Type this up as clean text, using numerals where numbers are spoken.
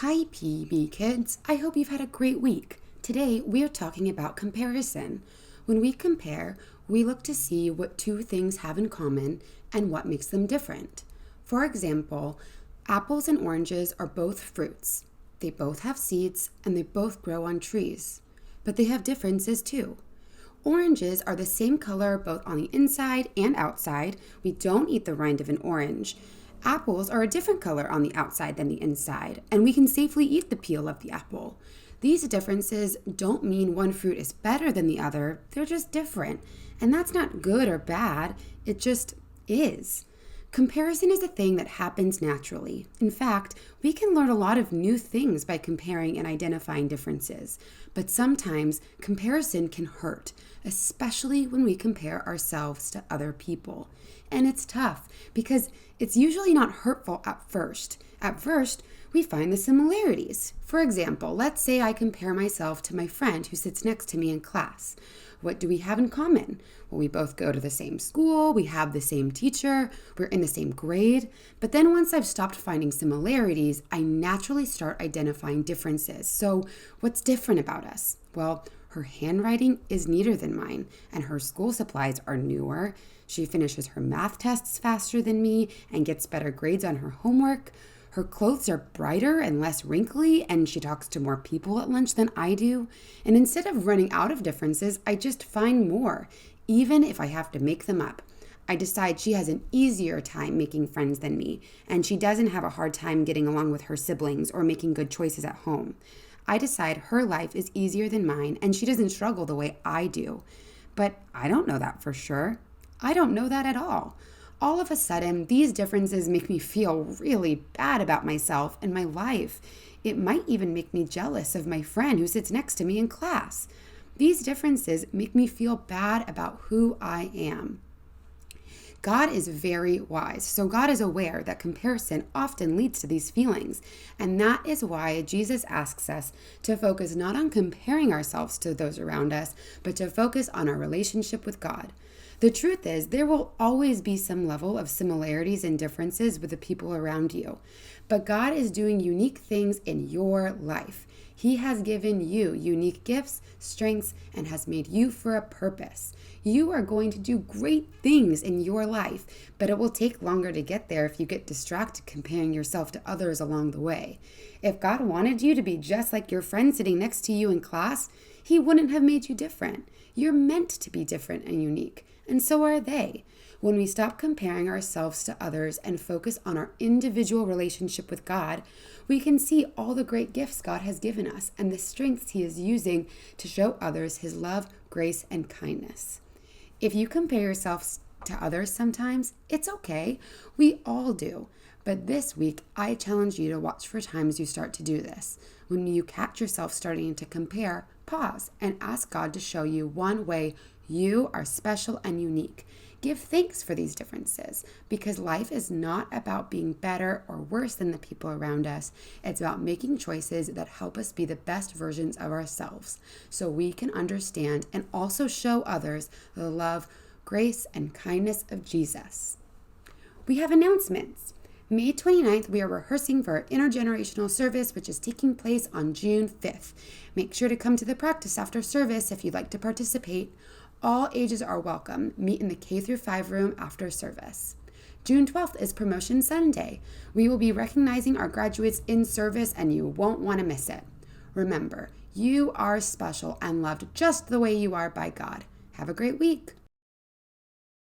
Hi, PB kids. I hope you've had a great week. Today, we're talking about comparison. When we compare, we look to see what two things have in common and what makes them different. For example, apples and oranges are both fruits. They both have seeds and they both grow on trees. But they have differences too. Oranges are the same color both on the inside and outside. We don't eat the rind of an orange. Apples are a different color on the outside than the inside, and we can safely eat the peel of the apple. These differences don't mean one fruit is better than the other, they're just different. And that's not good or bad, it just is. Comparison is a thing that happens naturally. In fact, we can learn a lot of new things by comparing and identifying differences. But sometimes comparison can hurt, especially when we compare ourselves to other people. And it's tough because it's usually not hurtful at first. At first, we find the similarities. For example, let's say I compare myself to my friend who sits next to me in class. What do we have in common? Well, we both go to the same school, we have the same teacher, we're in the same grade. But then once I've stopped finding similarities, I naturally start identifying differences. So what's different about us? Well, her handwriting is neater than mine, and her school supplies are newer. She finishes her math tests faster than me and gets better grades on her homework. Her clothes are brighter and less wrinkly, and she talks to more people at lunch than I do. And instead of running out of differences, I just find more, even if I have to make them up. I decide she has an easier time making friends than me, and she doesn't have a hard time getting along with her siblings or making good choices at home. I decide her life is easier than mine, and she doesn't struggle the way I do. But I don't know that for sure. I don't know that at all. All of a sudden, these differences make me feel really bad about myself and my life. It might even make me jealous of my friend who sits next to me in class. These differences make me feel bad about who I am. God is very wise, so God is aware that comparison often leads to these feelings. And that is why Jesus asks us to focus not on comparing ourselves to those around us, but to focus on our relationship with God. The truth is, there will always be some level of similarities and differences with the people around you. But God is doing unique things in your life. He has given you unique gifts, strengths, and has made you for a purpose. You are going to do great things in your life, but it will take longer to get there if you get distracted comparing yourself to others along the way. If God wanted you to be just like your friend sitting next to you in class, He wouldn't have made you different. You're meant to be different and unique, and so are they. When we stop comparing ourselves to others and focus on our individual relationship with God, we can see all the great gifts God has given us and the strengths He is using to show others His love, grace, and kindness. If you compare yourselves to others sometimes, it's okay. We all do. But this week, I challenge you to watch for times you start to do this. When you catch yourself starting to compare, pause and ask God to show you one way you are special and unique. Give thanks for these differences because life is not about being better or worse than the people around us. It's about making choices that help us be the best versions of ourselves so we can understand and also show others the love, grace, and kindness of Jesus. We have announcements. May 29th, we are rehearsing for our intergenerational service, which is taking place on June 5th. Make sure to come to the practice after service if you'd like to participate. All ages are welcome. Meet in the K-5 room after service. June 12th is Promotion Sunday. We will be recognizing our graduates in service and you won't want to miss it. Remember, you are special and loved just the way you are by God. Have a great week.